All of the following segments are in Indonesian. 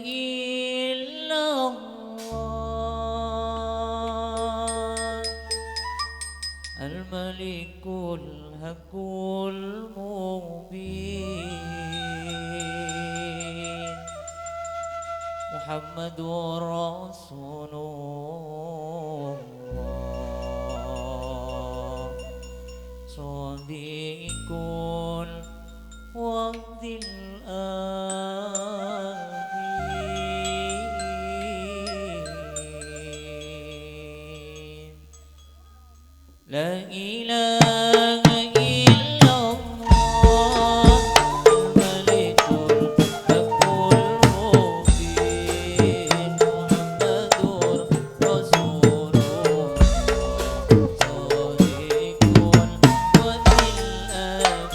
إلا الله الملك الحق المبين محمد رسول الله صديق الوقت الآمين لا إله إلا الله الملك الحق المبين محمد رسول الله صديق الوقت الآمين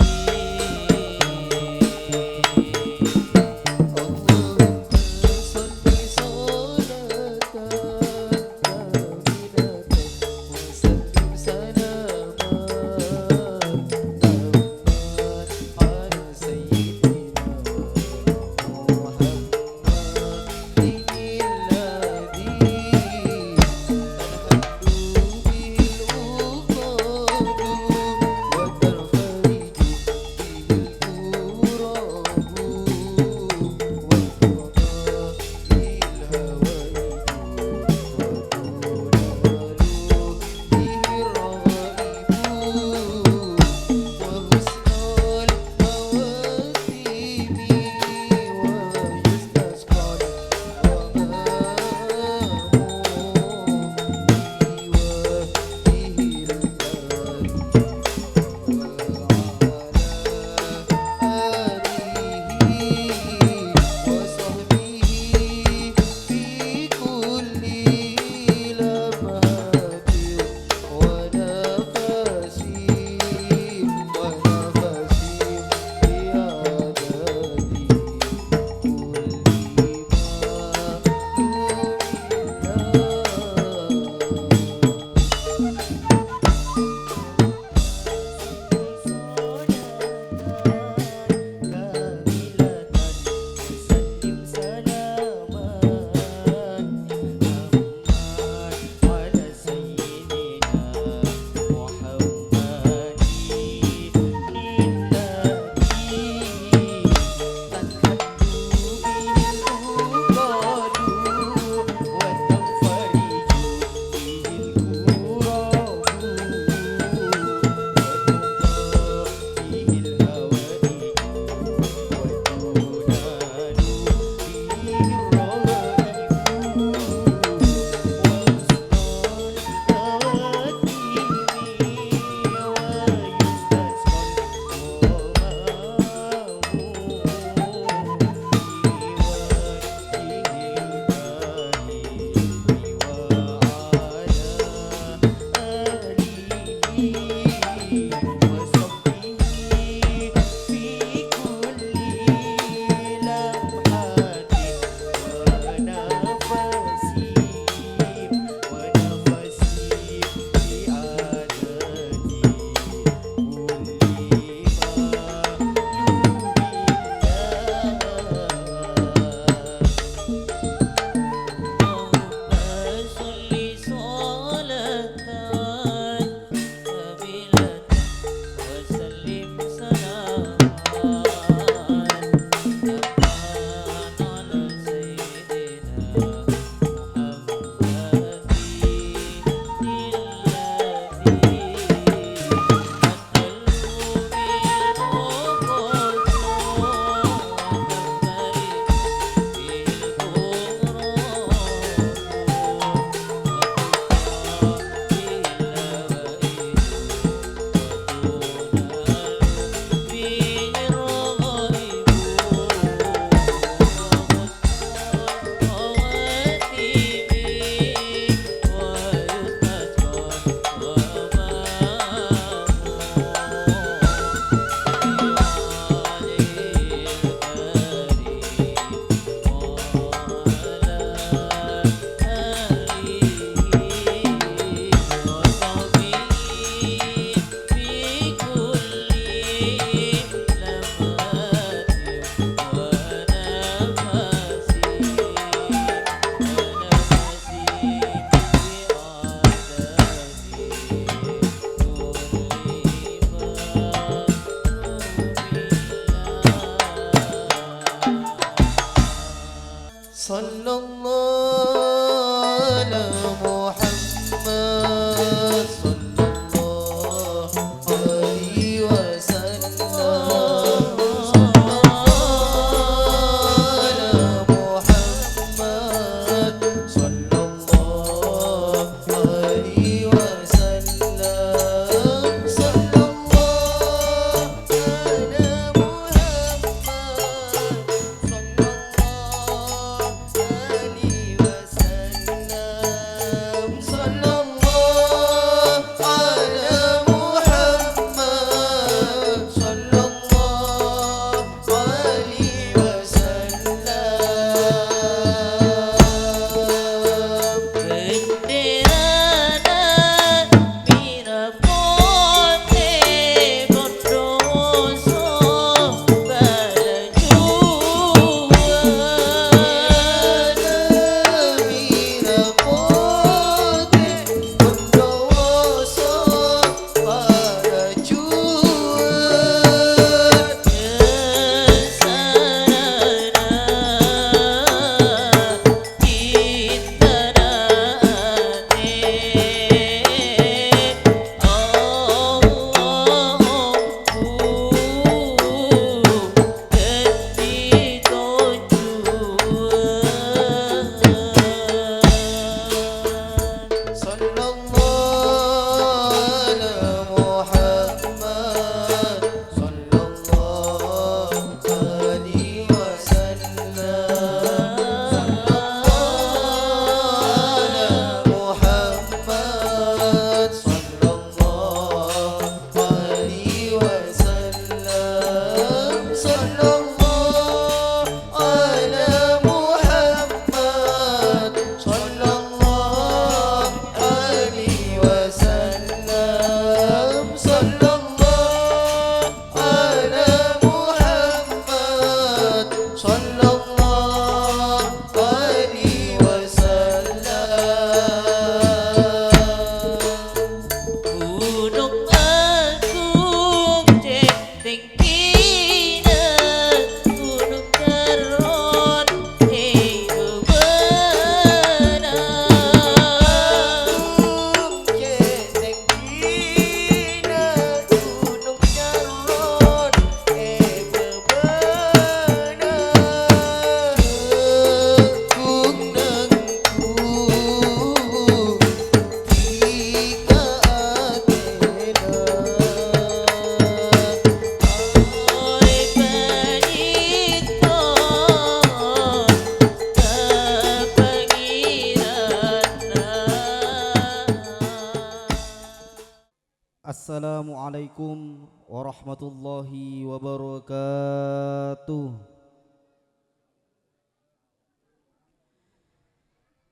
Assalamualaikum warahmatullahi wabarakatuh.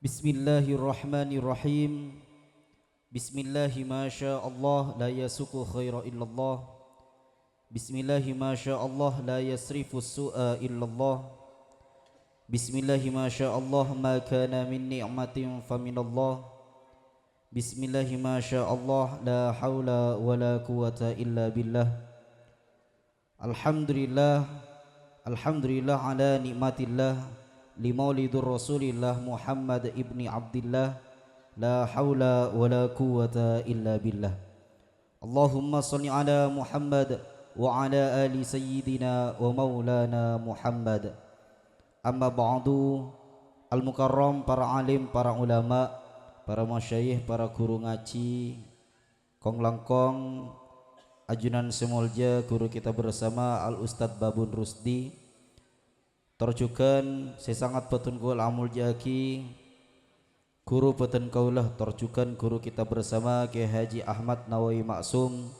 Bismillahirrahmanirrahim. Bismillahi ma sya Allah la yasuku khaira illallah. Bismillahi ma sya Allah la yasrifu su'a illallah. Bismillahi ma sya Allah ma kana min ni'matin faminallah. Bismillahi ma sya Allah la hawla wa la quwata illa billah. Alhamdulillah, alhamdulillah ala nikmatillah li maulidur rasulillah Muhammad ibni Abdillah. La hawla wa la quwata illa billah. Allahumma salli ala Muhammad wa ala ali sayyidina wa maulana Muhammad. Amma ba'du, al-mukarram, para alim, para ulama, para masyayikh, para guru ngaji, kong langkong, ajunan semolja, guru kita bersama Al Ustadz Babun Rusdi. Terjukan sesangat petun gol amul jaki, guru petun kaulah. Terjukan guru kita bersama Kiai Haji Ahmad Nawawi Maksum.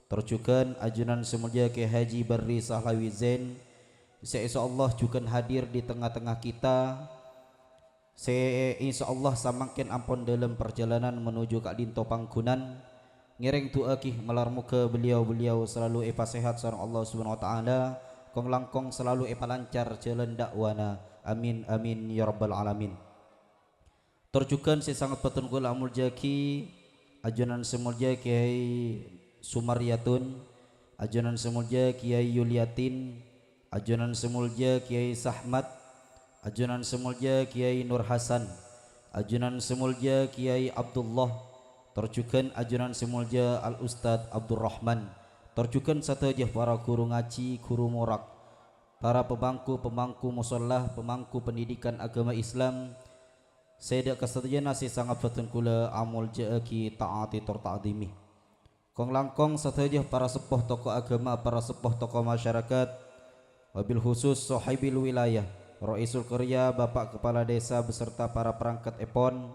Terjukan ajunan semolja Kiai Haji Barri Sahlawi Zain. Insyaallah juga hadir di tengah-tengah kita. Insyaallah samakin ampun dalam perjalanan menuju Kak Dinto Pangkunan. Ngereng tuakih melar muka beliau selalu epa sehat sareng Allah Subhanahu wa taala. Kong langkong selalu epa lancar jalan dakwana. Amin amin ya rabbal alamin. Terjukan sesangat petun kula amul jaki, ajunan semulja Kiai Sumaryatun, ajunan semulja Kiai Yuliatin, ajunan semulja Kiai Sahmat, ajunan semulja Kiai Nur Hasan, ajunan semulja Kiai Abdullah, terjukan ajunan semulja Al Ustad Abdurrahman, terjukan satajah para guru ngaji, guru morak, para pemangku musallah, pemangku pendidikan agama Islam. Saya dak kasatnya nasi sangat batun kula amul jaaki taati ta'dimi. Kong langkong satajah para sepuh tokoh agama, para sepuh tokoh masyarakat, wabil khusus sahibil wilayah, Raisul Qarya, Bapak Kepala Desa beserta para perangkat EPON,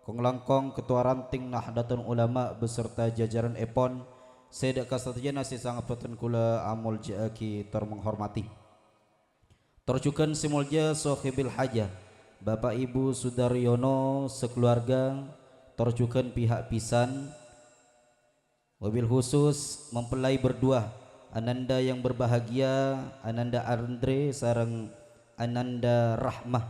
kong langkong Ketua Ranting Nahdlatul Ulama beserta jajaran EPON. Saya dak kasatnya nasi sangat batun kula amul jaaki termenghormati. Terjukan simulja sahibil hajah, Bapak Ibu Sudaryono sekeluarga, terjukan pihak pisan, wabil khusus mempelai berdua, Ananda yang berbahagia, Ananda Andre sareng Ananda Rahmah,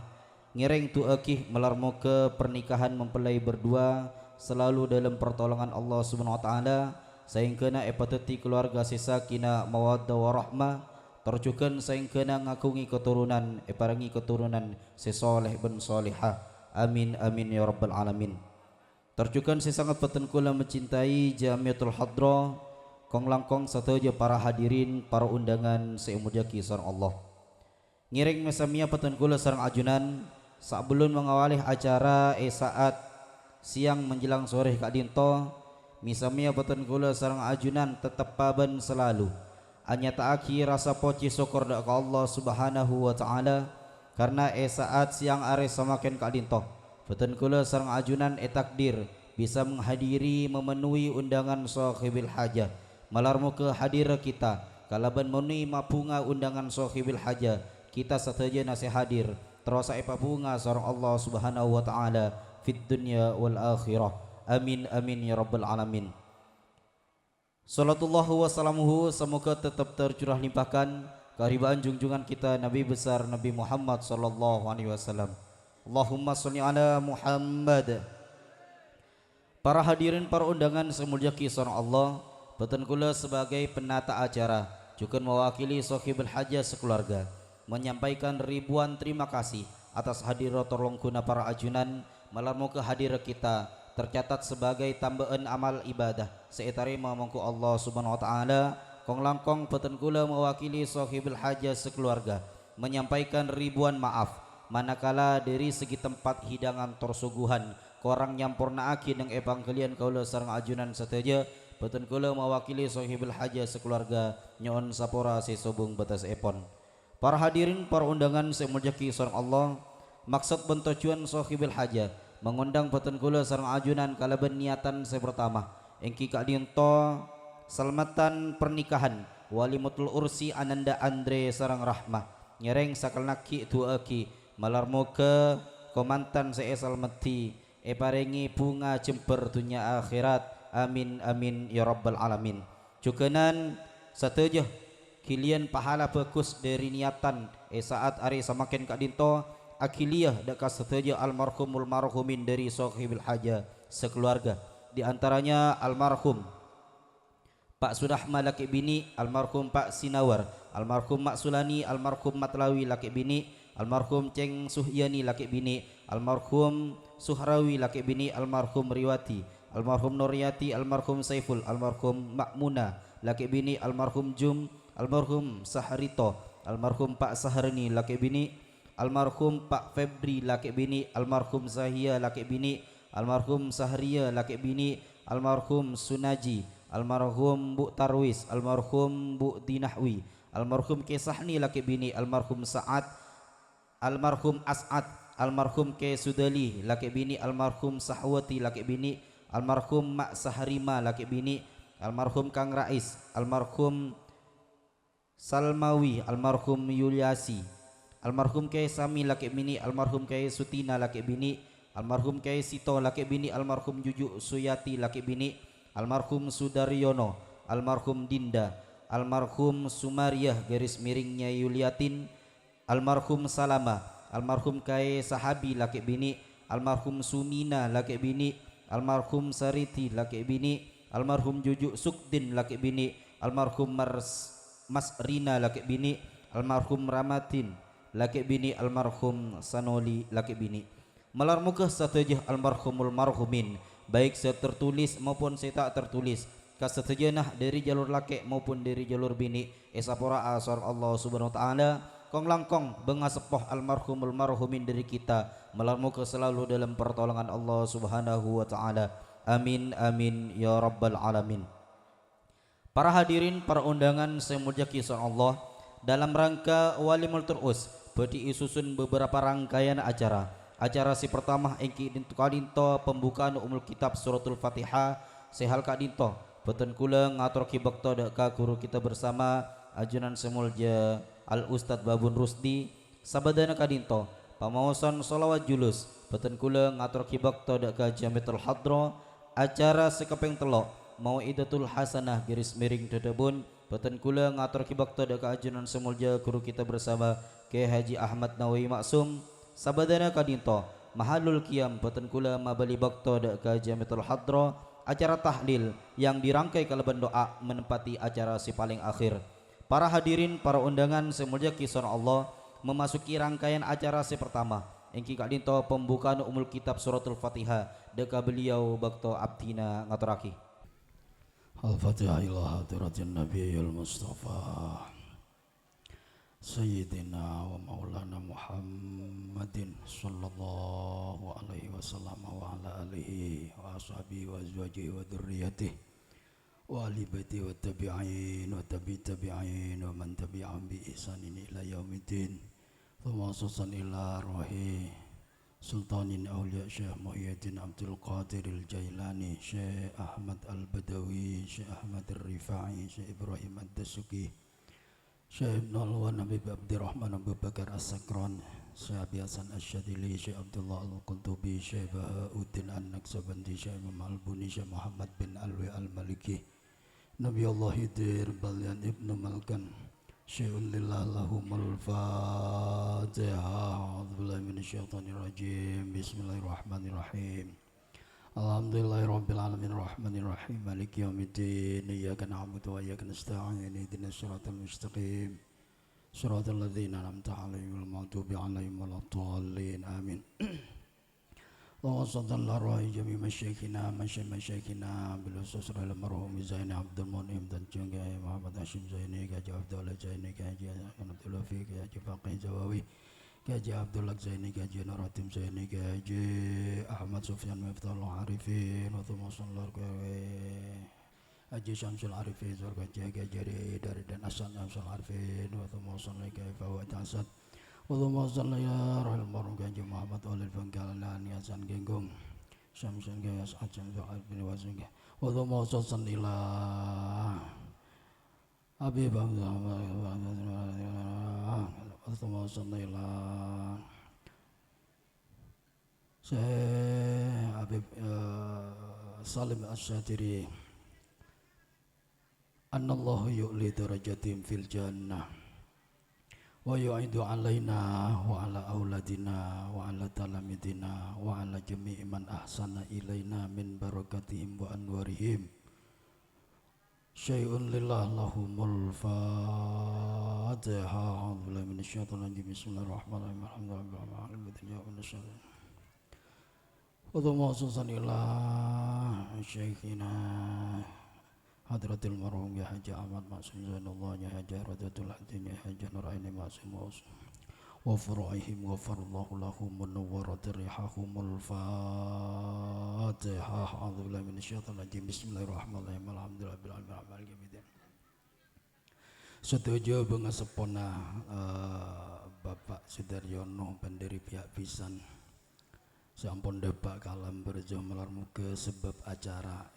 ngereng tu akih melarmo ke pernikahan mempelai berdua selalu dalam pertolongan Allah Subhanahu wa taala, sehingga epateti keluarga sisa kina mawaddah warahmah, terjukan sehingga ngakungi keturunan parangi keturunan sesoleh ben solihah, amin amin ya rabbal alamin. Terjukan sesangat peten kula mencintai Jamiatul Hadra, kong langkong sataja para hadirin, para undangan seumudaki sareng Allah. Ngiring mesamia peten kula sareng ajunan sabelum mengawali acara saat siang menjelang sore Kak Dinto, misamia peten kula sareng ajunan tetap paben selalu hanya taaki rasa poci syukur dak Allah Subhanahu wa taala karena saat siang are samaken Kak Dinto peten kula sareng ajunan takdir bisa menghadiri memenuhi undangan sahibil hajah, malarmu ke hadir kita kalaban memenuhi mapunga undangan sahibil hajah, kita sataja nasi hadir terus bunga sareng Allah Subhanahu wa taala fid dunya wal akhirah, amin amin ya rabbal alamin. Salatullah wassalamuhu semoga tetap tercurah limpahkan keharibaan junjungan kita Nabi besar Nabi Muhammad sallallahu alaihi wasallam. Allahumma sholli ala Muhammad. Para hadirin, para undangan semulia kisah Allah, beten kula sebagai penata acara juga mewakili sahibul hajah sekeluarga menyampaikan ribuan terima kasih atas hadirat tolong guna para ajunan malarmu ke hadir kita tercatat sebagai tambahan amal ibadah seitari mamangku Allah Subhanahu wa taala. Kong langkong peten kula mewakili sahibul hajah sekeluarga menyampaikan ribuan maaf manakala dari segi tempat hidangan tersuguhan korang nyampurnaaki nang evangelian kaula sareng ajunan sateja, peten kula mewakili sahibul hajah sekeluarga nyon sapora sesobung batas epon. Para hadirin, para undangan semuljaki sareng Allah, maksud bentujuan sahibul hajah mengundang peten kula sareng ajunan kalaban niatan saya pertama engki Kak Dinto salmatan pernikahan walimatul ursi Ananda Andre sareng Rahmah nyereng sakelnaki tuaki malarmo ke komantan saya salmati parengi bunga jember dunia akhirat, amin amin ya rabbal alamin. Jukenan satejah kilian pahala bagus dari niatan saat ari samaken Kak Dinto akiliyah daka sateja almarhumul marhumin dari sahibul hajah sekeluarga, di antaranya almarhum Pak Sudahma laki bini, almarhum Pak Sinawar, almarhum Mak Sulani, almarhum Matlawi laki bini, almarhum Ceng Suhyani laki bini, almarhum Suhrawi laki bini, almarhum Riwati, almarhum Nuryati, almarhum Saiful, almarhum Makmuna laki bini, almarhum Jum, almarhum Saharito, almarhum Pak Saharni laki bini, almarhum Pak Febri laki bini, almarhum Zahia laki bini, almarhum Sahria laki bini, almarhum Sunaji, almarhum Bu Tarwis, almarhum Bu Dinahwi, almarhum Kesahni laki bini, almarhum Sa'ad, almarhum As'ad, almarhum Ke Sudali laki bini, almarhum Sahwati laki bini, almarhum Mak Saharima laki bini, almarhum Kang Rais, almarhum Salmawi, almarhum Yuliasi, almarhum Ke Sami laki bini, almarhum Ke Sutina laki bini, almarhum Ke Sito laki bini, almarhum Juju Suyati laki bini, almarhum Sudaryono, almarhum Dinda, almarhum Sumariah garis miringnya Yuliatin, almarhum Salama, almarhum Kai Sahabi laki bini, almarhum Sumina laki bini, almarhum Sariti laki bini, almarhum Juju Sukdin laki bini, almarhum Mas Rina laki bini, almarhum Ramatin laki bini, almarhum Sanoli laki bini. Malar muka satujah almarhumul marhumin, baik setertulis maupun tak tertulis, kasetujana dari jalur laki maupun dari jalur bini, esapora asar Allah subhanahu wa ta'ala, kong langkong bengasepoh almarhumul marhumin dari kita, malar muka selalu dalam pertolongan Allah subhanahu wa ta'ala. Amin amin ya rabbal alamin. Para hadirin, para undangan semulia kisah Allah, dalam rangka Walimul Turus bedi isusun beberapa rangkaian acara. Acara si pertama engki dintu kadinto pembukaan umul kitab suratul Fatihah sehal kadinto beten kula ngatur kibakto ka guru kita bersama ajunan semulja Al Ustad Babun Rusdi sabadana kadinto pamawasan solawat julus beten kula ngatur kibakto ka Jamiatul Hadra acara sekepeng telok Mau'idatul Hasanah garis miring dedebun beten kula ngatur kibakto ka ajunan semulja guru kita bersama Kiai Haji Ahmad Nawawi Maksum sabadana kadinto mahalul qiyam beten kula mabali bakto ka Jamiatul Hadra acara tahlil yang dirangkai kalaban doa menempati acara si paling akhir. Para hadirin, para undangan semulia kisah Allah memasuki rangkaian acara si pertama engki kadinto pembukaan umul kitab suratul Fatihah deka beliau bakto abdina ngaturaki. Al-Fatihah ila hadiratin Nabiyil Mustafa Sayyidina wa maulana Muhammadin sallallahu alaihi wasallam wa ala alihi wa ashabihi wa azwajihi wa dhurriyyatihi wa ali baiti wa tabi'in wa tabi'in wa man tabi'ahum bi ihsanin ila yaumiddin. Thumma susan ila rohi Sultanin Awliya Syekh Muhyiddin Abdul Qadir Al-Jailani, Syekh Ahmad Al-Badawi, Syekh Ahmad Al-Rifai, Syekh Ibrahim Ad-Dasuki, Syekh Ibn Alwan Habib Abdurrahman Abu Bakar As-Sakran, Syekh Abi Hasan Asyadili, Syekh Abdullah Al-Quntubi, Syekh Bahauddin An-Naksabandi, Syekh Imam Al-Buni, Syekh Muhammad bin Alwi Al-Maliki, Nabi Allah Hidir Balyan Ibn Malkan, Syai'un lillah lahumul Fatihah. A'udzubillahi minasyaitonir rajim. Bismillahirrahmanirrahim. Alhamdulillahi rabbil alamin arrahmanir rahim maliki yaumiddin. Iyyaka na'budu wa iyyaka nasta'in. Ihdinas siratal mustaqim. Siratal ladzina an'amta 'alaihim ghairil maghdubi 'alaihim waladdallin. Amin. Allahumma shalli ala ruhi jami masyayikhina masyayikhina bil khusus al marhum Zaini Abdul Munim dan juga Muhammad Hashim Zaini Haji Abdullah Zaini Haji Abdullah Fiq Haji Faqih Jawawi Haji Abdullah Zaini Haji Nuratim Zaini Haji Ahmad Sufyan Miftahul Arifin wa sallallahu Haji Syamsul Arifin Haji Haji dari dan Hasan Syamsul Arifin wa sallallahu Fawad Hasan Allahumma salli ya rahil marhum Haji Muhammad Walid Bangkalan Yasan Genggong Syamsun Gaya Sa'ad Syamsul Arifin Wasunga Allahumma salli ila Habib Allahumma salli ila Syekh Habib Salim Asyadiri Annallahu yu'li darajatim fil jannah wa yu'idu alaina wa ala auladina wa ala talamidina wa ala jami'i man ahsana ilaina min barakatihim wa anwarihim. Syai'un lillah lahumul Fatihah. A'udzubillahi minasyaitonir rajim. Bismillahirrahmanirrahim. Alhamdulillah. Allahumma shalli ala syekhina Hadratil marhum ya Haji Ahmad Maksum Zainullah ya Haji Radatul Hadin ya Haji Nuraini Maksum wa furu'ihim wa farallahu lahum munawwaratir rihahumul Fatihah. A'udzubillahi minasyaitonir rajim. Bismillahirrahmanirrahim. Alhamdulillahirabbil alamin. Setuju bengasepona Bapak Sudaryono pendiri pihak pisan sampun depak kalam berjo melar muka sebab acara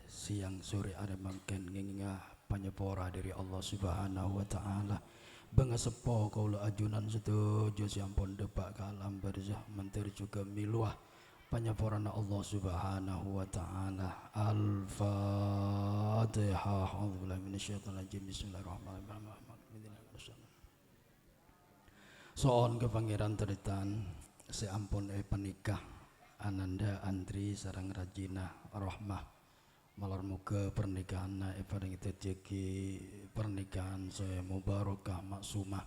siang sore ada mangken ngingah panyepora dari Allah Subhanahu wa taala bengasepo kaula ajunan setuju sampun depak kalam berjo menteri juga miluah panyeporana Allah Subhanahu wa taala. Al-Fatihah. A'udzubillahi minasyaitonir rajim. Bismillahirrahmanirrahim. Soon ke pangeran teritan seampun penikah Ananda Andri sarang Rajina Rahmah malar muka pernikahan paring rezeki pernikahan saya mubarakah maksumah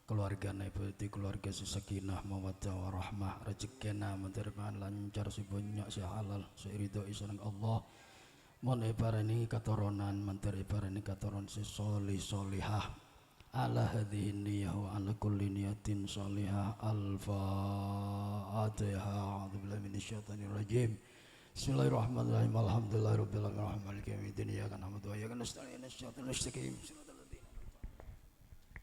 keluargana putih keluarga sakinah mawaddah warahmah rezekina menterima lancar si banyak si halal si ridho isanang Allah mon ibarani katurunan menteri ibarani katurunan si solih solihah ala hadhihi niyah wa ala kulli niyatin solihah al-fatihah a'udzu billahi minasyaitonir rajim bismillahirrahmanirrahim alhamdulillahirabbil alamin maliki yaumiddin iyyaka na'budu wa iyyaka nasta'in ihdinas siratal mustaqim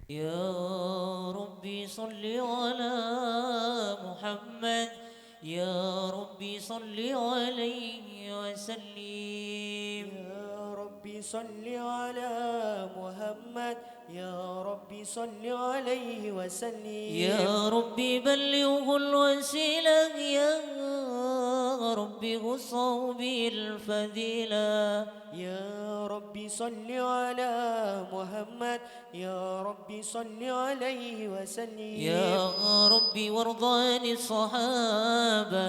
يا ربي صل على محمد يا ربي صل عليه وسلم يا ربي صل على محمد يا ربي صل عليه وسلم يا ربي بلغه الوسيلة يا ربي غصه بالفضيلة يا ربي صل على محمد يا ربي صل عليه وسلم يا ربي وارض عن الصحابة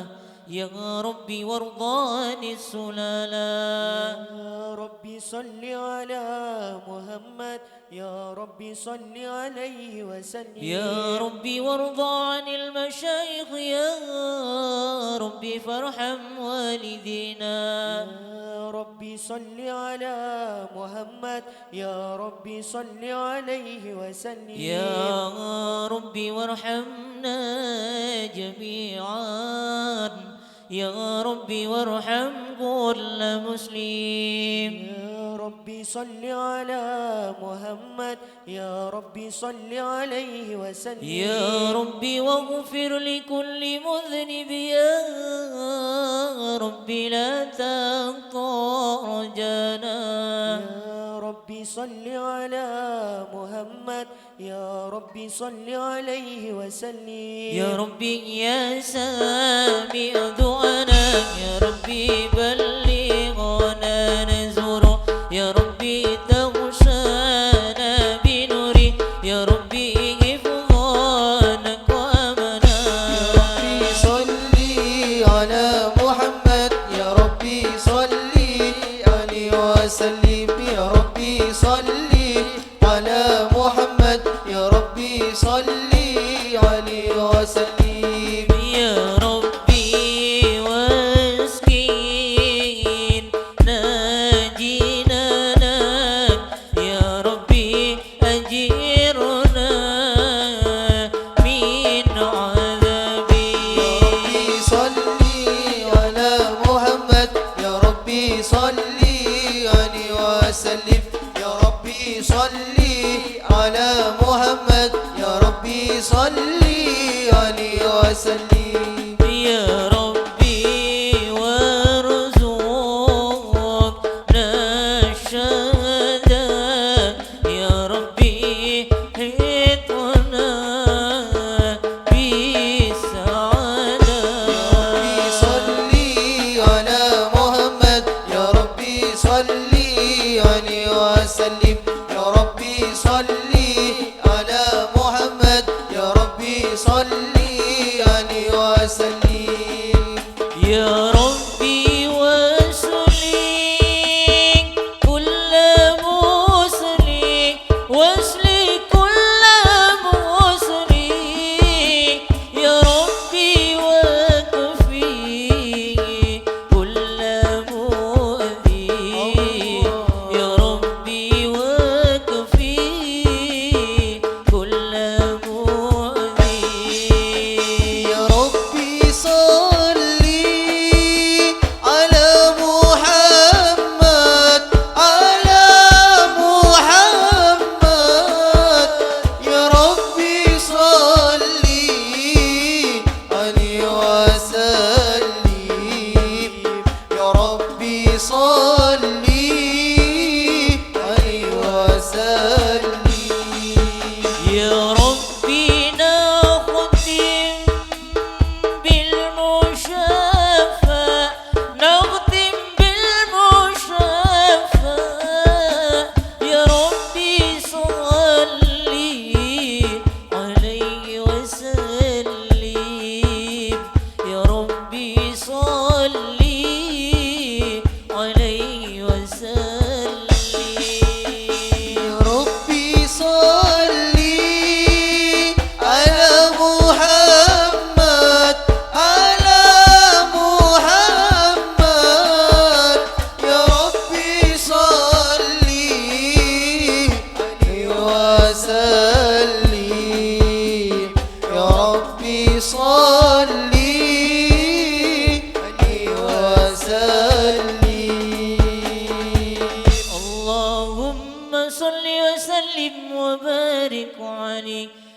يا ربي وارض عن السلالة يا ربي صل على محمد يا ربي صل عليه وسلم يا ربي وارض عن المشايخ يا ربي فارحم والدينا يا ربي صل على محمد يا ربي صل عليه وسلم يا ربي وارحمنا جميعا يا ربي وارحم كل مسلم يا ربي صل على محمد يا ربي صل عليه وسلم يا ربي واغفر لكل مذنب يا ربي لا تقطع رجانا يا ربي صل على محمد يا ربي صل عليه وسلم يا ربي يا سامع دعانا يا ربي بلغنا نزور يا ربي تغشانا بنوري يا ربي حفظانك وامنا يا ربي صلي على محمد يا ربي صلي عليه وسلم يا ربي صلي على محمد يا ربي صلي عليه وسلم يا ربي واسقي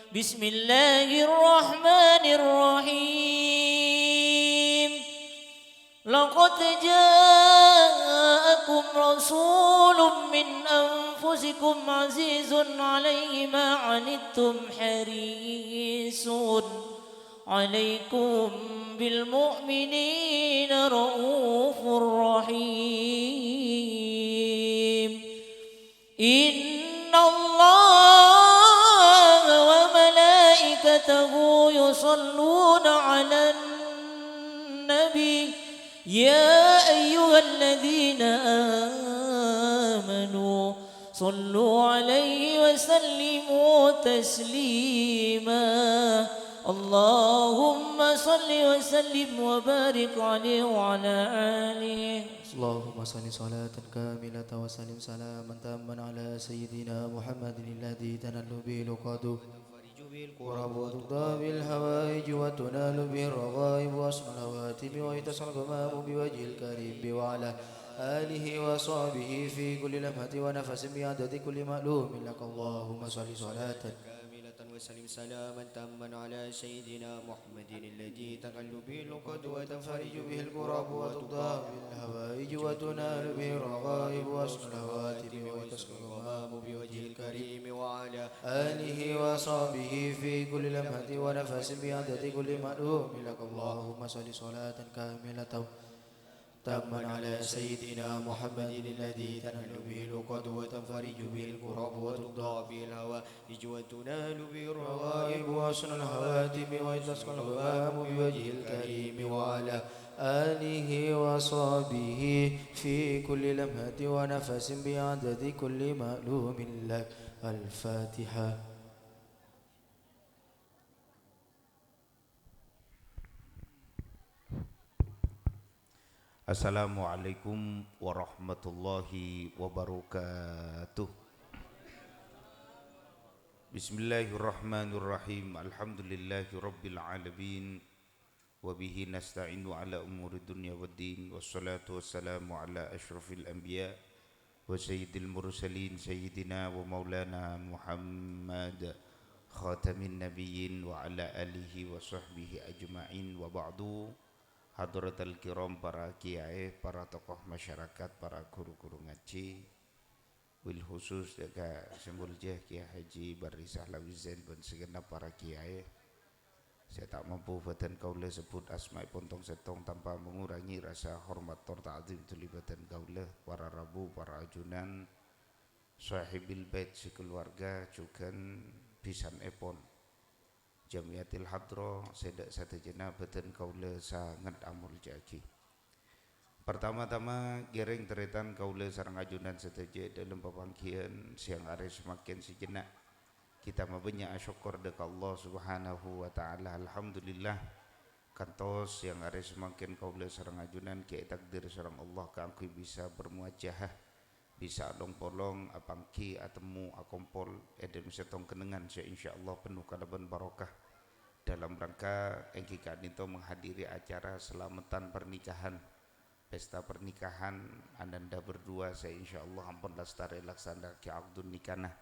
بسم الله الرحمن الرحيم لقد جاءكم رسول من أنفسكم عزيز عليه ما عنتم حريص عليكم بالمؤمنين رؤوف رحيم إن الله وملائكته يصلون على النبي يا أيها الذين آمنوا صلوا عليه وسلموا تسليما اللهم صل وسلم وبارك عليه وعلى آله اللهم صل صلاة كاملة وسلم سلاما تاما على سيدنا محمد الذي تنال به العقد القرب وتقضى بالهوائج وتنال به الرغائب وأصل الهواتم ويتصل الغمام بوجه الكريم وعلى آله وصحبه في كل لمحة ونفس بعدد كل مألوم لك اللهم صل صلاة كاملة وسلم سلاما تاما على سيدنا محمد الذي تقل به العقد وتنفرج به الكرب وتقضى بالهوائج وتنال به الرغائب وأصل الهواتم ويتصل الغمام بوجه الكريم وعلى آله وصحبه في كل لمحة ونفس بعدد كل مألوم لك اللهم صل صلاة كاملة تاما على سيدنا محمد الذي تنال به العقد وتنفرج به الكرب وتقضى به الهوائج وتنال به الرغائب وحسن الهواتم ويتسقى الغمام بوجه الكريم وعلى آله وصحبه في كل لمحة ونفس بعدد كل مألوم لك الفاتحة. Assalamualaikum warahmatullahi wabarakatuh. Bismillahirrahmanirrahim. Alhamdulillahi rabbil alamin. Wabihi nasta'inu ala umuri dunya waddin. Wassalatu wassalamu ala ashrafil anbiya wa sayyidil mursalin sayyidina wa maulana Muhammad khatamin nabiyyin wa ala alihi wa sahbihi ajma'in wa ba'du. Hadratul kiram, para kiai, para tokoh masyarakat, para guru-guru ngaji, wil khusus jaga Sembuljah Kiai Haji Barisah Lawizan dan segenap para kiai. Saya tak mampu badan kaula sebut asma pontong setong tanpa mengurangi rasa hormat torta azim tulibatan kaula, para rabu, para ajunan, sahibil bait sekeluarga, juga pisan epon Jamiatil Hadro sedak satu jena beten kaula sangat amul jaki. Pertama-tama gereng teretan kaula sareng ajunan seteje dalam pepangkian siang hari semakin sejenak kita mabenya syukur dekat Allah Subhanahu wa taala. Alhamdulillah kantos siang hari semakin kaula sareng ajunan kiai takdir sareng Allah kangkui bisa bermuajahah, bisa dong polong apangki atemu akompol edem setong kenengan insyaallah penuh kalaban barokah dalam rangka engki kadinto menghadiri acara selamatan pernikahan, pesta pernikahan ananda berdua saya insyaallah ampun lestari laksana ki akdun nikah.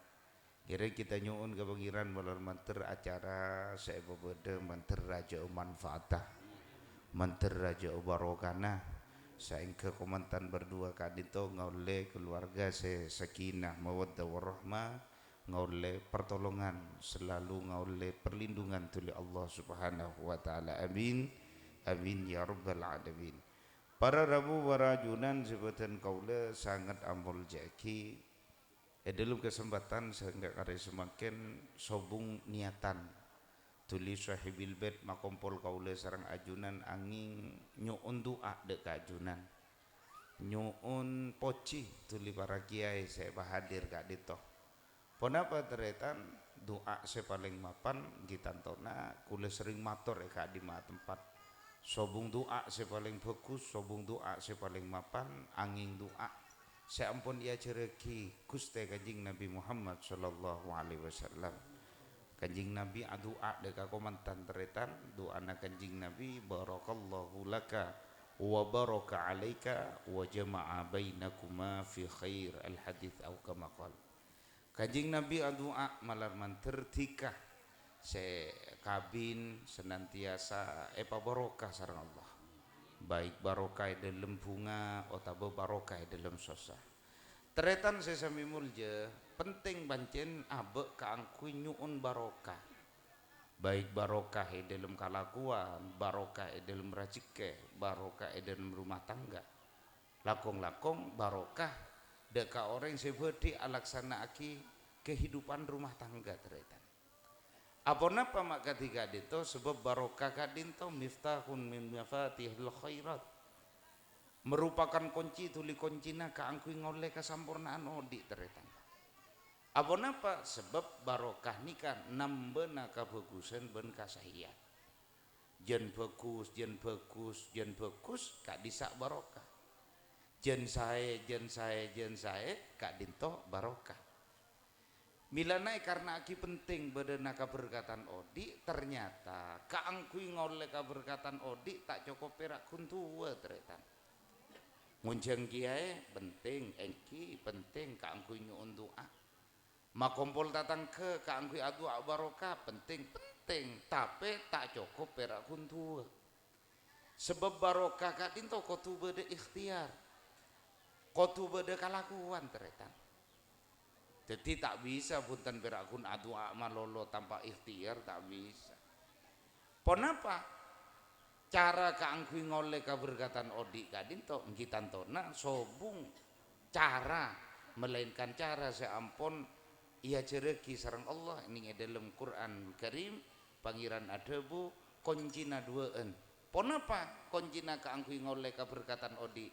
Kira kita nyuun ke pangeran melalui manter acara saya bebede manter raja manfaatah, manter raja barokana. Saingke komantan berdua kadito ngaule keluarga saya sakinah mawaddah warahmah, ngaule pertolongan selalu ngaule perlindungan tuli Allah Subhanahu wa taala. Amin amin ya rabbal alamin. Para rabu para ajunan sebutan kaula sangat amul jaki. Dalam kesempatan sehingga kare semakin sobung niatan tuli sahibil bait makompol kaula sareng ajunan angin nyuun doa dek ajunan nyuun poci tuli para kiai saya bahadir kak dito ponapa teretan doa saya paling mapan gitantona kula sering matur kak di tempat sobung doa saya paling bagus, sobung doa saya paling mapan angin doa saya ampun ia cereki Gusti Kanjeng Nabi Muhammad sallallahu alaihi wasallam. Kanjeng Nabi doa deka komantan teretan doa na Kanjeng Nabi barakallahu laka wa baraka alaika wa jama'a bainakuma fi khair al hadits au kama qala. Kanjeng Nabi doa malar manter tikah se kabin senantiasa epa barokah sareng Allah, baik barokah dalam bunga atau barokah dalam sosah. Teretan sesami mulja penting bancen abe kaangkui nyuun barokah, baik barokah dalam kalakuan, barokah dalam rajike, barokah dalam rumah tangga, lakong-lakong barokah deka orang seperti alaksana aki kehidupan rumah tangga teretan. Apa napa mak ketika dito sebab barokah kadinto miftahun min mafatihil khairat, merupakan kunci tuli kuncina kaangkui ngoleh kesampurnaan odi teretan. Apa napa sebab barokah nikah nambena kabagusan ben kasahian. Jen bagus, jen bagus, jen bagus kak disak barokah. Jen sae kak dinto barokah. Milanai karena aki penting badana kaberkatan odi, ternyata kaangkui ngoleh kaberkatan odi tak cukup perak kuntua teretan. Munjang kiai penting, engki penting kaangkui nyuun doa. Makompol datang ke kaangkui doa barokah penting, tapi tak cukup perak kuntua. Sebab barokah kadinto kotu beda ikhtiar, kotu beda kalakuan teretan. Jadi tak bisa punten berakun doa malolo tanpa ikhtiar, tak bisa. Ponapa cara kaangkui ngoleh kaberkatan odi kadinto ngitantona sobung cara melainkan cara seampun ia cereki sareng Allah ini dalam Quran Karim pangiran adabu koncina duaan. Ponapa koncina kaangkui ngoleh kaberkatan odi?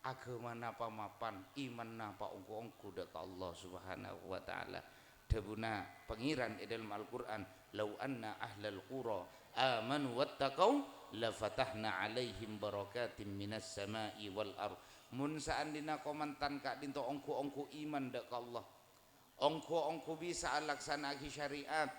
Agama napa mapan, iman napa ongku deka Allah Subhanahu wa taala. Debuna pangiran dalam Al-Qur'an, "Lau anna ahlal qura amanu wattaqau la fatahna alaihim barakatim minas sama'i wal ard." Mun saandina komantan kak dinto ongku iman deka Allah. Ongku bisa alaksanakan syariat.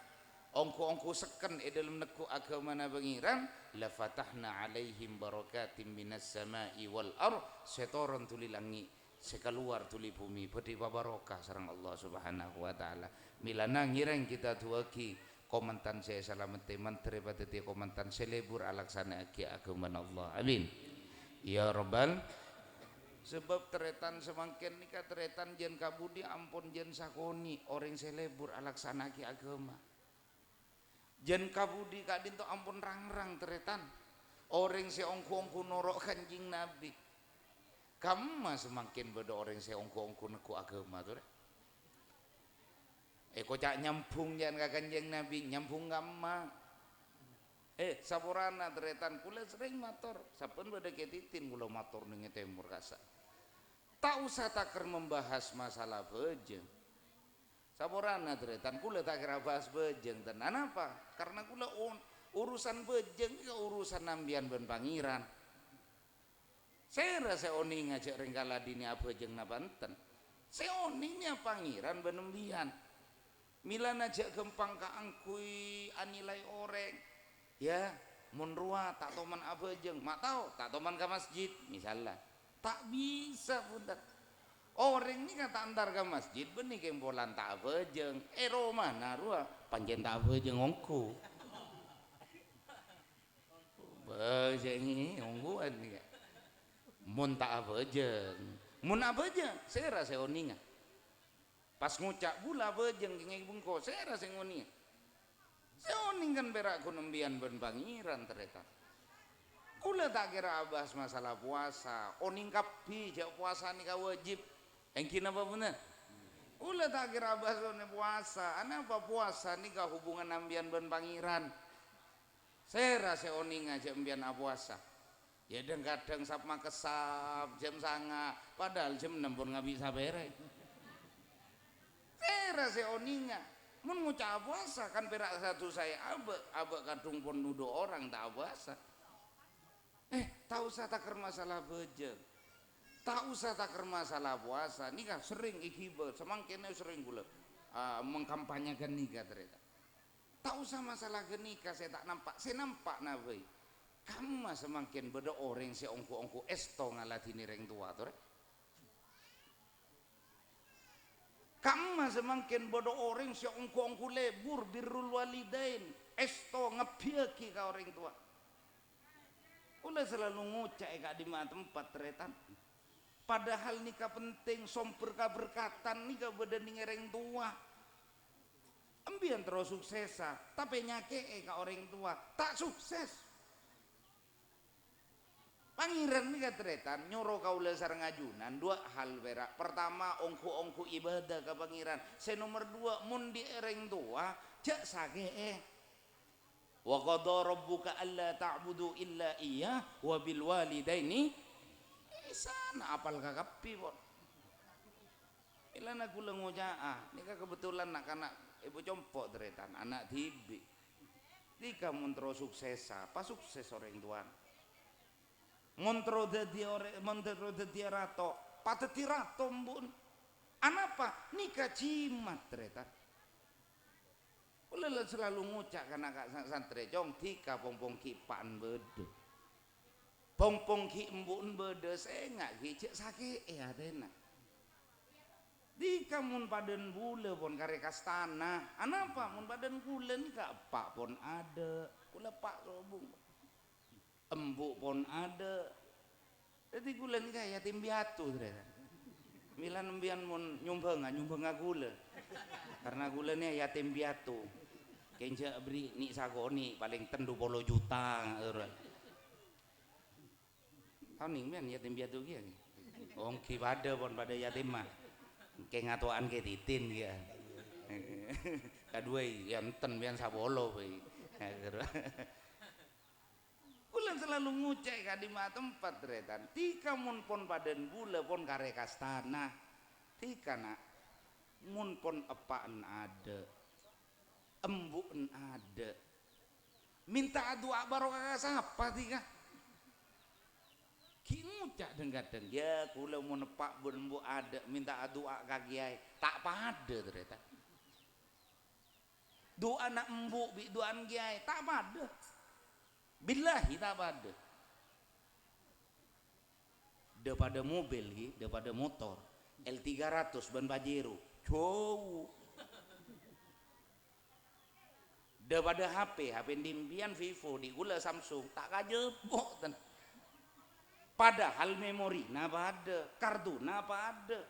Ongku seken dalam neku agama na pangiran, la fatahna alaihim barakatim minas sama'i wal ard, setoron tuli langi sekaluar tuli bumi bedi barokah sareng Allah Subhanahu wa taala. Milana ngireng kita tuaki komentan saya salamet menteri pateti komentan selebur alaksana aki agama Allah. Amin ya rabbal. Sebab teretan semangkin nikah teretan jen kabudi ampun jen sakoni orang selebur alaksana aki agama. Jen kabudi kadinto ampun rang-rang teretan orang seongku-ongku norok kanjing Nabi. Kamu mah semakin beda orang seongku-ongku neku agama tuh. Kocak nyambung jangan kanjing Nabi nyambung gamma. Saborana teretan kula sering mator, saben beda ketitin kula mator ning temur kasa. Tak usah takar membahas masalah bejeng. Saborana teretan kula tak kira bahas bejeng tenan apa? Karena kula urusan bejeng ke urusan nambian ben pangiran. Saya rasa oni ngajak renggala dini bejeng na Banten. Saya oni nya pangiran ben nembian. Mila najak gempang kaangkui anilai oreng. Ya, munrua tak toman abejeng, mak tahu tak toman ke masjid misalnya. Tak bisa budak. Orang ini kata antar ke masjid benih kempolan tak bejeng. Roma narua panjen tak bejeng ongku. Bejeng ini ongkuan nih. Mun tak bejeng, mun abejeng, saya rasa oninga. Pas ngucap bula bejeng kenging bungko, saya rasa ngoninga. Saya oning kan berak kunembian ben pangiran ternyata. Kula tak kira bahas masalah puasa. Oning kapi jak puasa ni wajib. Engkin apa bener? Ulah tak kira bahas puasa. Apa puasa ni hubungan ambian ben pangiran. Saya rasa oning aja ambian puasa. Ya kadang sap makesap jam sanga, padahal jam 6 pun nggak bisa beres. Saya rasa oninga. Mun ngucap puasa kan perak satu saya abe kadung pun nuduh orang tak puasa. Tak usah takar masalah bejeng. Tak usah takar masalah puasa. Nikah sering ikhibah, semangkene sering gula mengkampanyekan nikah ternyata. Tak usah masalah nikah saya tak nampak. Saya nampak nabi. Kamu mah semakin beda orang si ongku esto ngalatini reng tua tuh. Kamma semangkin bodoh orang si ongku lebur birrul walidain esto ngepiaki ka orang tua. Ulah selalu ngucap ka di mana tempat retan. Padahal nikah penting somper ka berkatan nikah bedening orang tua. Ambian terus suksesa, tapi nyake ka orang tua tak sukses. Pangeran ini katretan nyuruh kaula sareng ajunan dua hal berak. Pertama ongku ibadah ke pangeran. Nomor dua mun di ereng tua cak sage wa qadha rabbuka alla ta'budu illa iyyah wa bil walidaini ihsana apal kakapi pon. Ilana kula ngojaa nika kebetulan anak ibu compok tretan anak tibi. Tika mun terus suksesa, pas sukses orang tua. Montro dadi rato pateti rato mbun anapa nikah cimat tretan ulah selalu ngucak kana kak santri jong tika pompong ki pan bede pompong ki embun bede sengak ki cek sake adena tika mun paden bule pon kare kastana anapa mun paden kulen ka pak pon ada kula pak robung embuk pon ada jadi gula ni kayak yatim piatu milan embian mun nyumbang gula karena gula ni yatim piatu kenja beri ni sagoni paling tendu 10 juta tahu nih mian yatim piatu kia ong ki pada pon pada yatim mah kayak ngatuan kayak titin kia kadua yang ten mian sabolo Ulan selalu ngucek ka di tempat retan. Tika mun pon paden bule pon kare kastana. Tika nak mun pon epaan ada. Embuen ada. Minta doa barokah sapa tika. Ki ngucak denggadeng ya kula mun epak bun embu ada minta doa ka kiai. Tak pada retan. Doa nak embu bi doan kiai tak pada. Billahi tak ada daripada mobil daripada motor L300 ban Pajero cow daripada HP dimpian Vivo di gula Samsung tak kajebok padahal memori napa ada kartu napa ada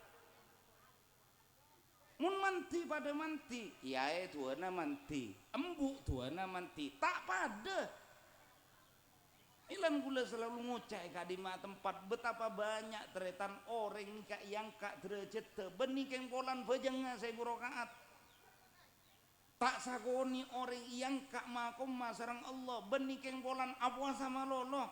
mun manti pada manti kiai tuana manti embuk tuana manti tak pada ilan gula selalu ngucai ka di tempat betapa banyak teretan orang nikah yang kak derajat benikeng polan bejengah saya burokaat tak sakoni orang yang kak makom masarang Allah benikeng polan apa sama lolo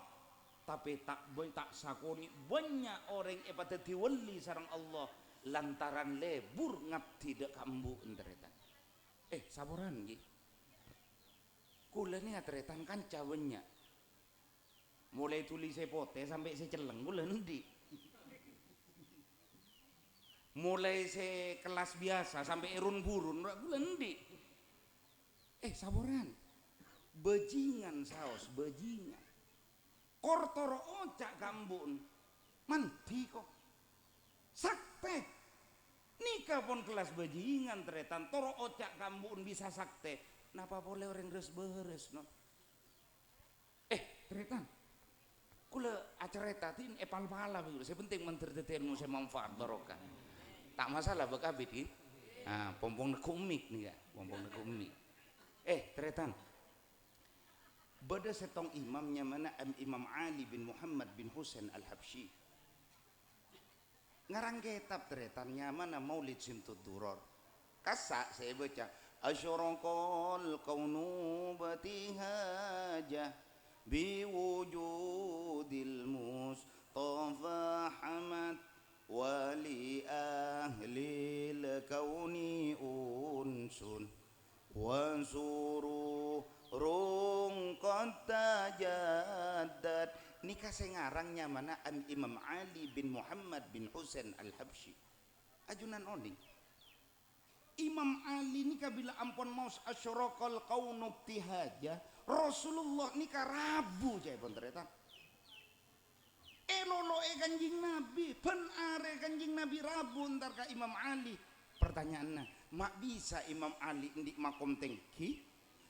tapi tak sakoni banyak orang pada diweli sarang Allah lantaran lebur ngabdi dek kambu teretan saburan gitu kula ni teretan kan cawenya mulai tulis pote sampai saya celeng gula nanti mulai saya kelas biasa sampai erun burun gula nanti saburan bajingan saos bajingan kortoro ocak kambun manti kok sakte nikah pun kelas bajingan teretan toro ocak kambun bisa sakte napa boleh orang beres no teretan kula acara tatin epal pala begitu. Saya penting menterdetenmu saya manfaat barokah. Tak masalah bekabit ki. Pompong nekumik nih ya, pompong nekumik. Teretan. Bada setong imamnya mana Imam Ali bin Muhammad bin Husain Al-Habsyi. Ngarang kitab teretannya mana Maulid Simtud Duror. Kasak saya baca asyaraqal kaunu batihajah biwujudil mustafa hamad wali ahlil kauni unsun wa sururung qad tajaddad nikah sengarangnya mana Imam Ali bin Muhammad bin Husain Al-Habsyi ajunan oning Imam Ali nikah bila ampun maus asyaraqal kaunu ibtihaja Rasulullah nikah rabu jaya pun ternyata lolo kanjing Nabi ben are kanjing Nabi rabu ntar ka Imam Ali Pertanyaannya, mak bisa Imam Ali ndik makom tengki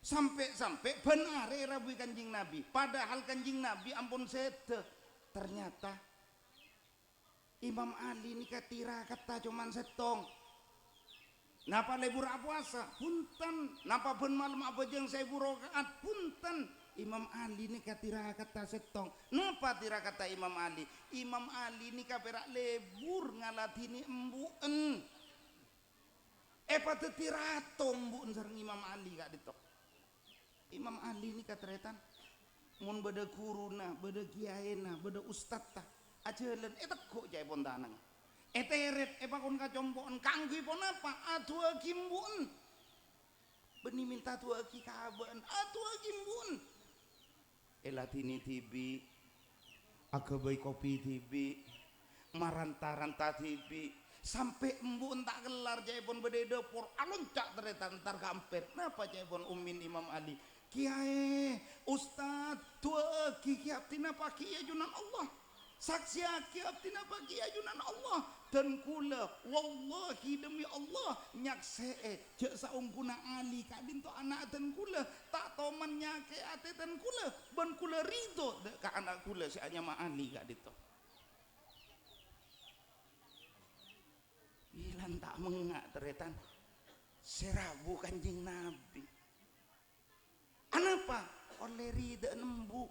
sampai benar rabu kanjing Nabi, padahal kanjing Nabi ampun sete. Ternyata Imam Ali ini katira kata cuman setong. Napa lebur puasa? Punten. Napa ben malam apa jeng 1000 rakaat? Punten. Imam Ali ini katira kata setong. Napa tira kata Imam Ali? Imam Ali ini kaperak lebur ngalatini embuen. Patut tiratong mbuen sareng Imam Ali kak ditok. Imam Ali ini katretan. Mun beda kuruna, beda kiaena, beda ustadz tah. Ajelen kok jaya pontanang. Eteret pakon kacompon kangge pon apa atua kimbun beni minta tua ki kaban atua kimbun elatini tibi agabai kopi tibi maranta-ranta tibi sampai embun tak gelar jaipon bede depor alun cak teretan tar kampet napa jaipon umin Imam Ali kiai ustad tua ki kiaptina paki ajunan Allah saksi kiaptina paki ajunan Allah dan kula wallahi demi Allah nyaksee cek saungkuna Ali kadin to anak dan kula tak toman nyake ate dan kula ban kula ridho ka anak kula si anya ma Ali kadin to ilan tak mengak teretan serabu kanjing Nabi anapa oleh ridho nembu.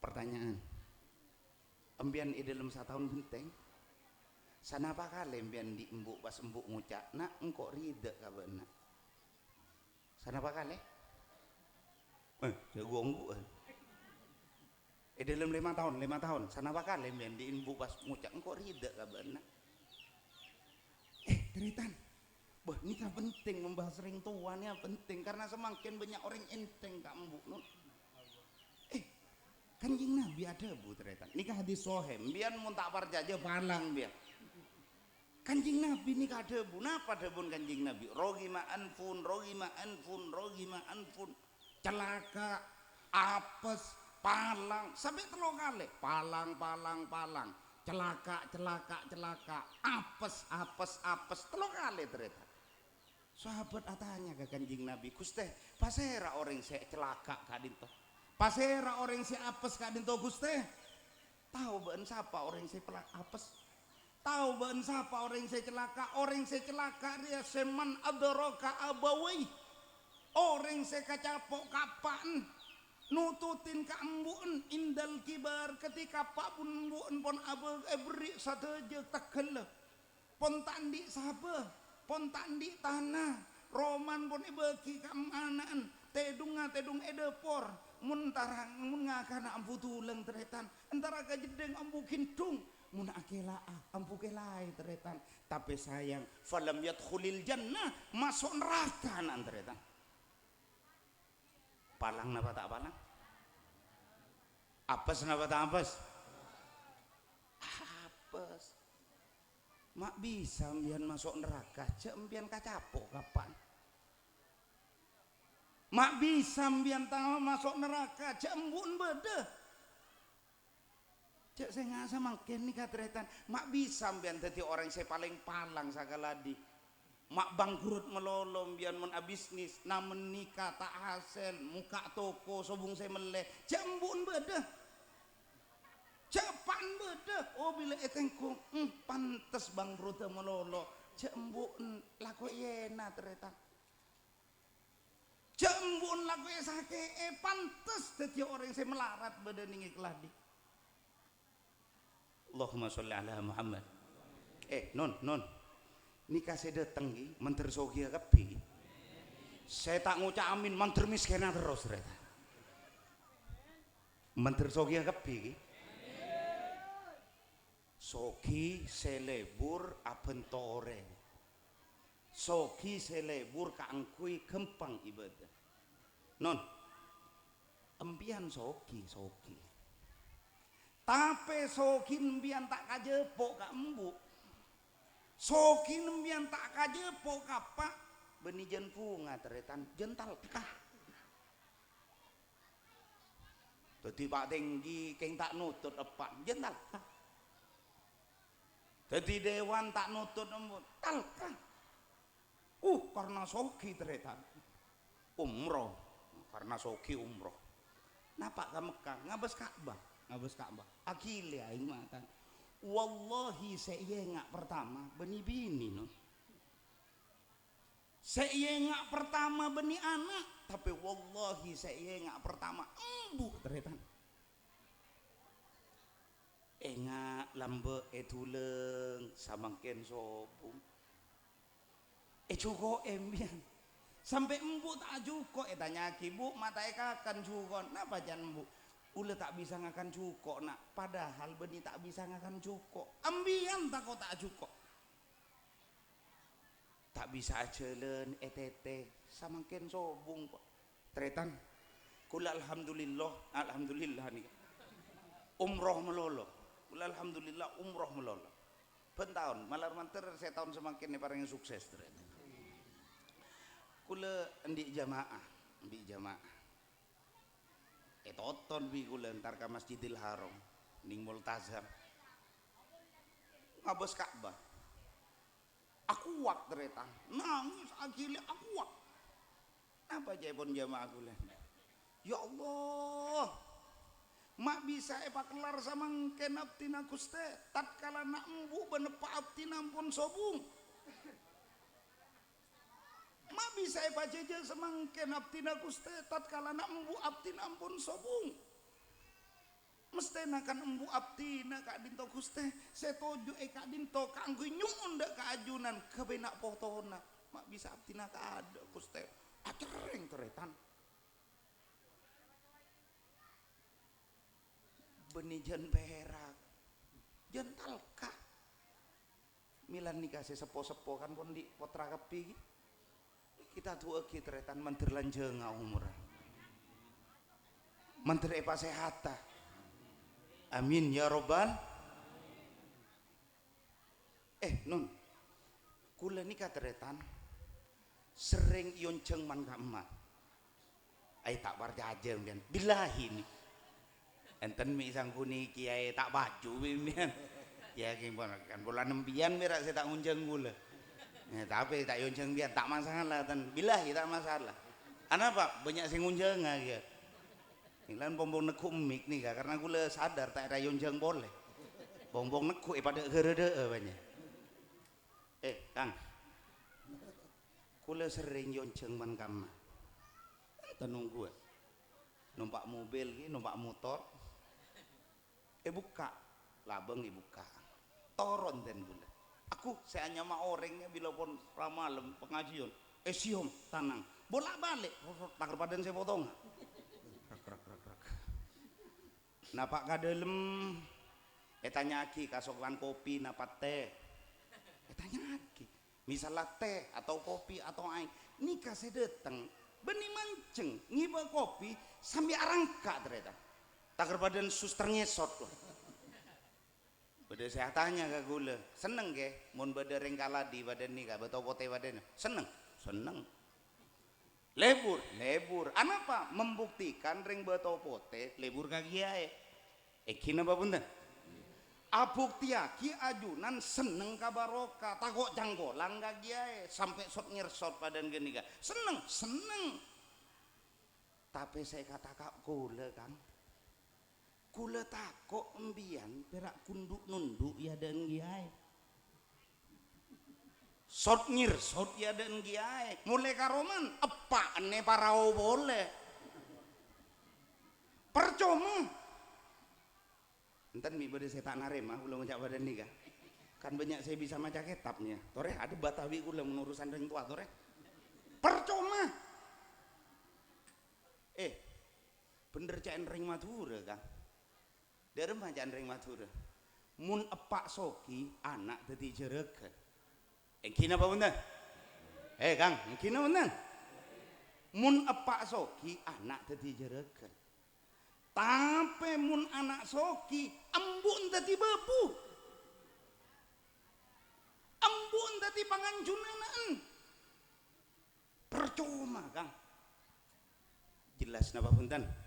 Pertanyaan, embian i dalam 1 tahun benteng sana apa kali embian di embuk pas embuk ngucak nak engkau rida kabarna sana apa kali jago embuk dalam 5 tahun sana apa kali embian di embuk pas ngucak engkau rida kabarna teritan bah ini kan penting membahas ring tuanya penting karena semakin banyak orang enteng kak embuk nun kanjing Nabi ada bu ternyata nikah hadis sohem biar mun tak parjaja palang biar kanjing Nabi nikah ada bu napa ada pun kanjing Nabi rogi ma anfun celaka apes palang sampai 3 kali palang celaka apes 3 kali ternyata sahabat atanya ke kanjing Nabi Gusti pasera orang saya celaka kadin toh pasera orang si apes kadin to Gusti tahu ben siapa orang si apes tahu ben siapa orang si celaka dia seman adraka abawai orang si kacapok kapan nututin ka embun indal kibar ketika pak pun embun pon abel beri sateje tekel pon tandi sabe pon tandi tanah roman pon ibeki ka anaan tedung edepor mun ngakana ampu tuleng teretan antara kajedeng ampu kintung mun akela ampu kelai teretan tapi sayang falam yadkhulil jannah masuk neraka nan teretan palang napa tak palang apes napa tak apes mak bisa mbian masuk neraka cek mbian kacapok kapan mak bisa mbian tahu masuk neraka cek embun beda cek saya ngasa mangken nih katretan mak bisa mbian jadi orang saya paling palang sakaladi mak bangkrut melolong mbian men bisnis namun nikah tak hasil muka toko sobung saya meleh cek embun beda cepan beda oh bila etengku pantes bangkrut melolo cek embun laku yena teretan jambun lagu sake pantes dadi orang saya melarat badan ningi keladi Allahumma sholli ala Muhammad non nikah saya dateng ki menteri sogia kepi saya tak ngucap amin menteri miskena terus ternyata menteri sogia kepi ki sogi selebur abentore sogi selebur kaangkui gempang ibadah non empian sogi tapi sogi empian tak kajepok kak embuk sogi empian tak kajepok kapak benijan bunga teretan jental kah tadi pak tinggi keng tak nutut epak jental kah Dadi dewan tak nutut embun talkah karena sogi teretan umroh karena sogi umroh napa ka Mekah ngabes Ka'bah akile aing makan wallahi seiyengak pertama beni bini no seiyengak pertama beni anak tapi wallahi seiyengak pertama embu teretan enga lambe etuleng samangken sobung cuko embian sampai embu tak cuko tanya ki bu mata kakan cuko napa jan embu ule tak bisa ngakan cuko nak padahal beni tak bisa ngakan cuko ambian tak kok tak cuko tak bisa jelen samangken sobung kok tretan kula alhamdulillah nih umroh melolo kula alhamdulillah umroh melolo pentahun malar manter saya tahun semakin parang sukses tretan kula endi jamaah toton bi kula entar ka Masjidil Haram ning Multazam ngabos Ka'bah aku wak tereta nangis akhirnya aku wak apa jepon jamaah kula ya Allah mak bisa epa kelar samangken abtina Guste tatkala nak embu benepa abtina ampun sobung mak bisa epa jejel samangken abtina Guste tatkala nak embu abtina ampun sobung mesti nakan embu abtina kak dinto Guste setojo kak dinto kanggo nyuun dak kaajunan kebenak potona mak bisa abtina ka ada Guste acereng teretan beni jan perak jan talka milan nikah sepo-sepo kan pun di potra kepi kita tua kita retan menteri lanjeng umur menteri pasehata amin ya robbal nun kula nikah teretan sering yonceng man ka emak ai tak barjajeng pian billahi nih enten mi sangkuni kiai tak baju pian ya kan bulan nembian merak saya tak ngunjeng gula tapi tak yonceng biar tak masalah tan billahi tak masalah kenapa banyak sing ngunjeng aja lan bombong neku mik nih karena gula sadar tak ada yonceng boleh bombong neku pada gerede banyak Kang kula sering yonceng man kama tenung gue numpak mobil numpak motor buka labeng buka toron den gula aku saya hanya mau orangnya bila pun malam pengajian siom tanang bolak balik takar padan saya potong rak napak kadelem tanya aki kasokan kopi napak teh tanya aki misalnya teh atau kopi atau air nikah saya datang beni manceng ngiba kopi sambil arangka ternyata takar badan suster ngesot loh beda saya tanya ke gula seneng ke mun beda rengkala di badan nikah betul pote badan seneng lebur anapa membuktikan ring betul pote lebur kagiae kina apa punten abukti ki ajunan seneng kabaroka takok janggolang kagiae sampai sot nyersot badan genika seneng tapi saya kata kak kula kan kula takok embian perak kunduk nunduk ya dan giai sot nyersot ya dan giai mulai karoman apa ane parao boleh percuma enten mi bade saya tak narema kula ngajak badan nikah kan banyak saya bisa maca kitabnya tore ada batawi kula menurusan ring tua tore percuma bener cain ring Madura kan dari macaan ring Madura mun epak soki anak dadi jeregen kina apa bener Kang kina bener mun epak soki anak dadi jeregen tapi mun anak soki embun dadi bebu embun dadi panganjunanaan percuma Kang jelas napa punten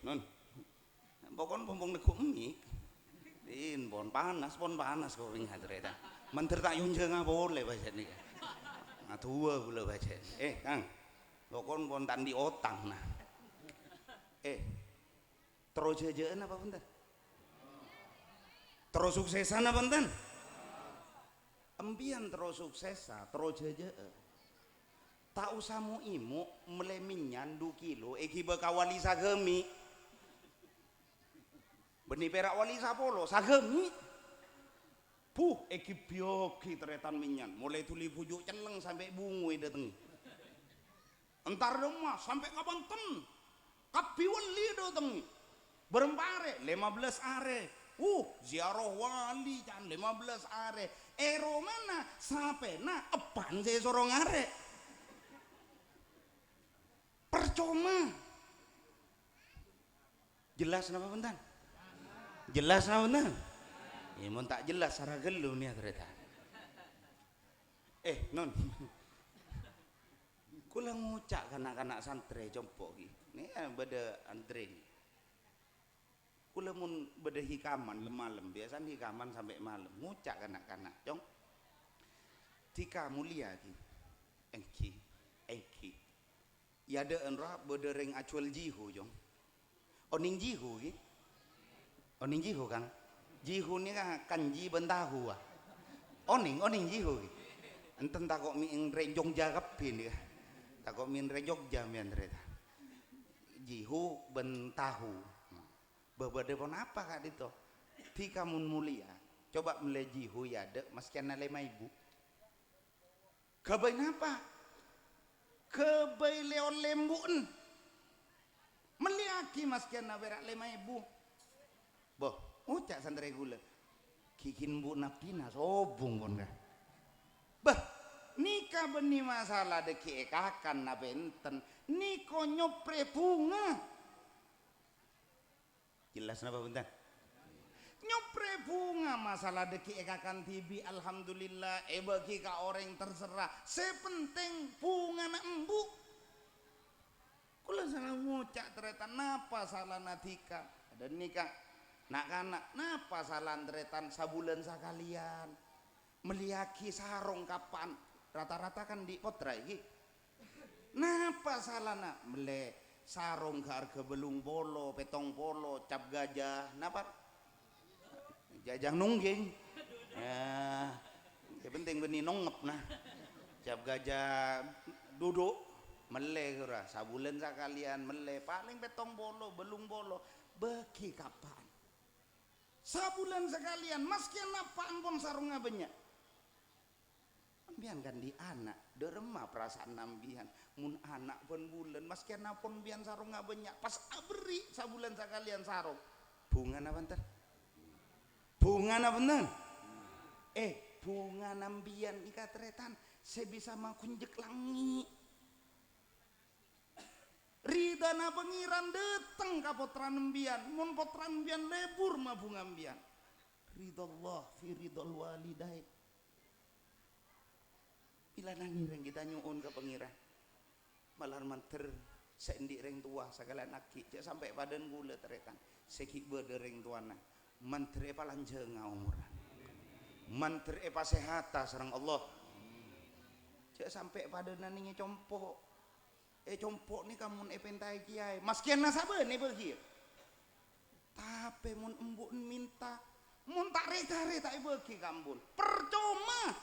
non pokon bombong neku mik pon panas kau ingat ternyata. Menteri tak yunjeng apa boleh baca ni. Tua pula baca. Kang, lo pon tandi otang nah. Terus jejaan apa bentar? Terus suksesan apa bentar? Empian terus suksesa, terus jejaan. Tak usah mu imu meleminyan 2 kilo, eki bekawali sagemi. Benih perak wali sapolo, sagemi. Eki bioki teretan minyan, mulai tuli pujuk celeng sampai bungu dateng. Entar rumah sampai kabanten, kapi wali dateng. Berempare 15 are. Ziarah wali kan 15 are. Ero mana sampai na epan saya sorong are. Percuma. Jelas napa bentan? Jelas napa bentan? Ya mun tak jelas sarah gelu nih ternyata. Non. Kula ngucak kanak-kanak santri jompok iki. Nih beda Andre. Kula mun beda hikaman malam, biasanya hikaman sampai malam. Ngucak kanak-kanak, jong. Tika mulia ki. Engki. Ya ada enra beda ring acual jihu jong. Oning jihu ki. Oning jihu Kang. Jihu ni kanji bentahu ah. Oning jihu ki. Enten takok mi ring Jogja kapin dia. Takok mi ring Jogja mian ternyata. Jihu bentahu. Berbeda pun apa kak dito? Tika mun mulia. Coba mulai jihu ya ada maskian 5.000. Kebain apa? Kebain leon lembun. Meliaki maskian berak 5.000. Boh, ucap santri gula. Kikin bu napina sobung pun kah? Bah, nikah benih masalah deki ekakan na benten. Niko nyopre bunga. Jelas napa bentar? Nyopre bunga masalah deki ekakan tibi alhamdulillah bagi ka orang terserah. Sepenting bunga na embu. Kula salah ngucak teretan napa salah natika ada nikah nak kanak napa salah teretan sabulan sakalian meliaki sarong kapan rata-rata kan di potra iki napa salah nak mele sarong ke harga belung polo petong polo cap gajah napa jajang nungging ya penting benih nongep nah cap gajah duduk mele kira sabulan sakalian mele paling petong bolo belung bolo beki kapan sabulan sekalian maskian apaan pun sarungnya banyak ambian kan di anak derema perasaan ambian mun anak pun bulan maskian pun bian sarungnya banyak pas beri sabulan sekalian sarung bunga apa ntar bunga apa ntar bunga nambian ikat retan saya bisa makunjek langi ridana pengiran deteng ka potran embian mun potran embian lebur ma bunga embian ridallah fi ridal walidain bila nangireng kita nyuun ke pengiran malah manter sendi reng tua segala naki cek sampai padan gula teretan sekik berde reng tuana mantre palanjenga umuran mantre pasehata sareng Allah cek sampai padan naninge compok compok ni kamu pentai kiai maskian nasabah ni pergi tapi mun embuk minta mun tak reta pergi kambun percuma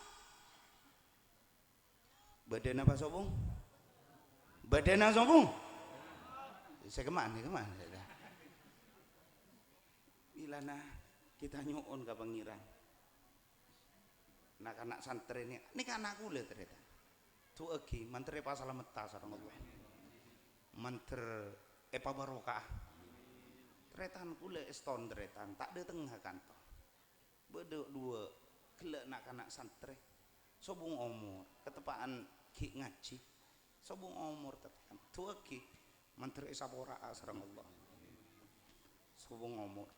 badan apa sobong badan apa sobong saya kemana bila nah kita nyuun ke pengiran anak-anak santri ini anak kula ternyata tu eki mantre pasal meta sareng Allah mantre epa barokah tretan kula eston tretan tak de tengah kantor bede dua kelek nak santri sobung umur ketepaan ki ngaji sobung umur tekan tu eki mantre esapora sareng Allah sobung umur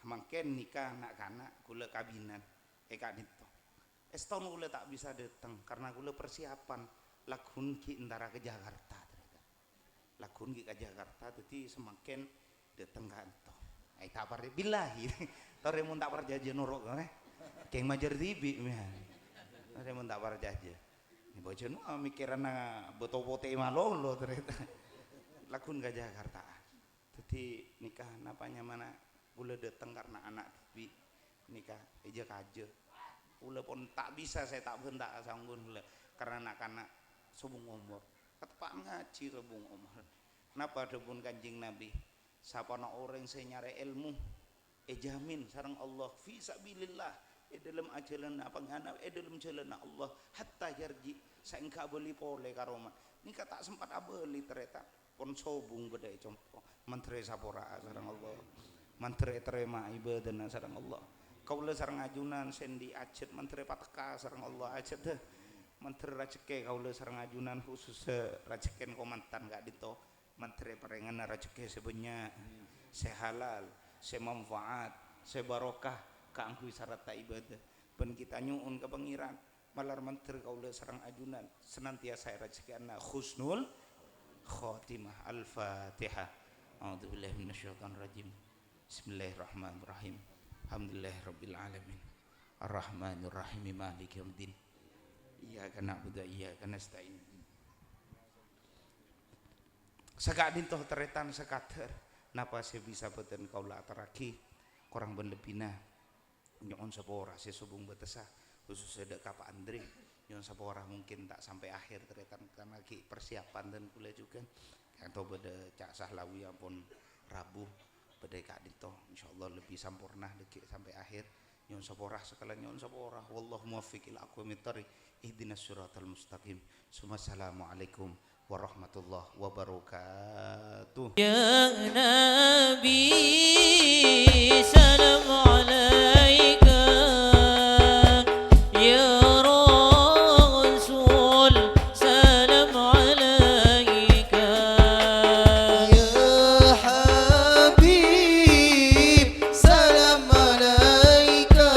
mangken nikah anak-anak kula kabinan dito eston kula tak bisa datang karena kula persiapan lagun ki antara ke Jakarta lagun ki ke Jakarta jadi semakin datang kantor tak pare billahi Taremun tak perjaja nuruk keng majar tibi taremun tak perjaja ini bocah nu mikiran boto-bote malolo ternyata lakun ke Jakarta jadi nikah napanya mana boleh datang karena anak tibi nikah eja kaje boleh pun tak bisa saya tak bentak sanggun karena anak-anak subung umur ketepak ngaji rebung umur kenapa ada pun Kanjeng Nabi sapana orang saya nyari ilmu jamin sareng Allah fi sabilillah dalam ajalan apa ngana dalam jalan Allah hatta yarji saengka beli pole karoman nika tak sempat abeli tereta pon sobung bedai compo mentre sapora sareng Allah mentre terima ibadah sareng Allah kaula sareng ajunan sendi acet mentre pateka sareng Allah acet deh mentre rajeke kaula sareng ajunan khusus rajeken komantan gak dito mentre perengan rajeke sebenarnya sehalal semanfaat sebarokah kaangku syarat ibadah ben kita nyuun ke pengiran malar menteri kaula sareng ajunan senantiasa rezekiana husnul khotimah. Al-Fatihah. A'udzubillahi minasyaitonir rajim. Bismillahirrahmanirrahim. Alhamdulillahirabbil alamin. Arrahmanir rahim maliki yaumiddin. Iyyaka na'budu wa iyyaka nasta'in. Sakadin toh teretan sekater napa saya bisa beten kaula ataraki kurang berlebihna nyon sapora saya subung betesa khusus ada Pak Andre nyon sapora mungkin tak sampai akhir teretan karena lagi persiapan dan kula juga atau beda Cak Sahlawi pun Rabu beda Kak Dito insyaallah lebih sempurna deki sampai akhir nyon sapora sekalian nyon sapora wallahu muwaffiq ila aqwamit thoriq ihdinas siratal mustaqim. Assalamualaikum warahmatullahi wabarakatuh. Ya Nabi salam alaika ya Rasul salam alaika ya Habib salam alaika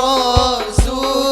Rasul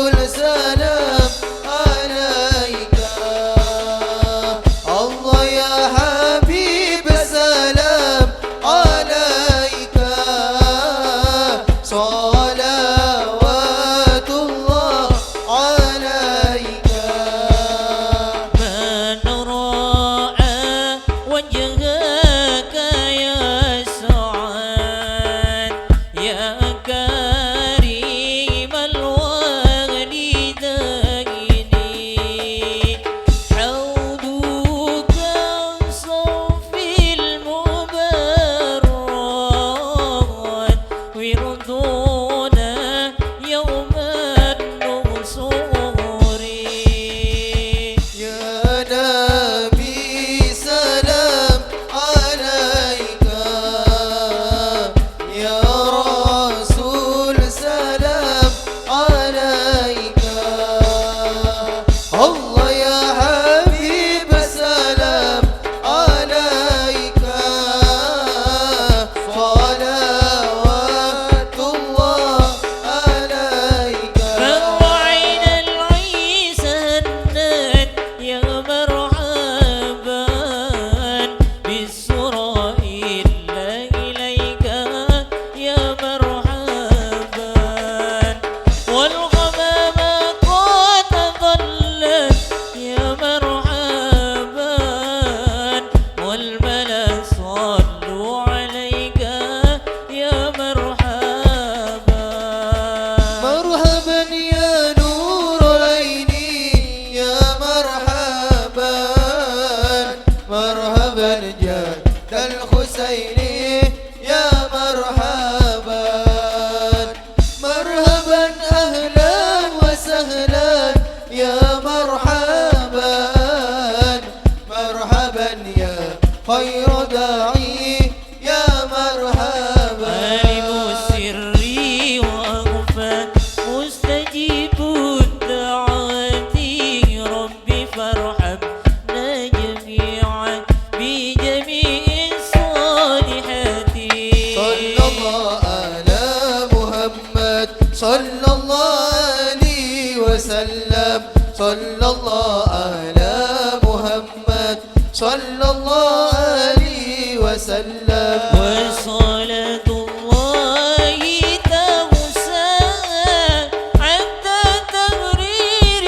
عليه وسلم صلى الله على محمد صلى الله عليه وسلم وصلاة الله تغسل حتى تغرير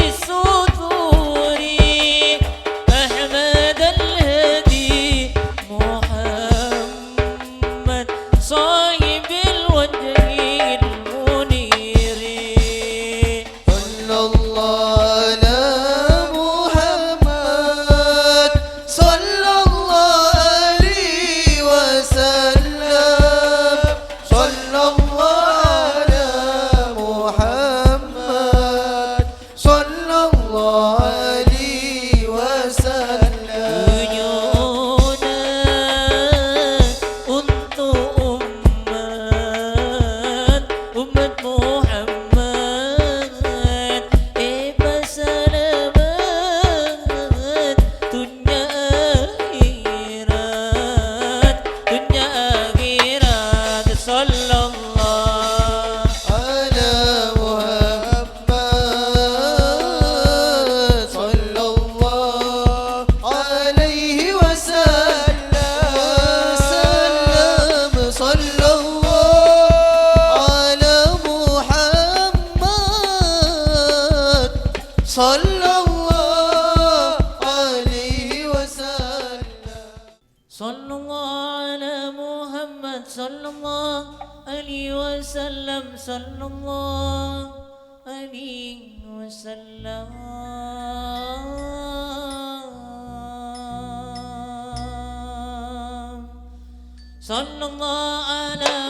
السطور أحمد الهدي محمد صاحب الوجه المنير صلى الله على محمد صلى الله عليه وسلم صلى الله على محمد صلى الله عليه وسلم Tujuannya untuk umat Muhammad selamat dunia akhirat sallallahu على محمد صلى الله عليه وسلم صلى الله على محمد صلى الله عليه وسلم Sallallahu ala Muhammad sallallahu alaihi wasallam sallallahu alaihi wasallam sallallahu ala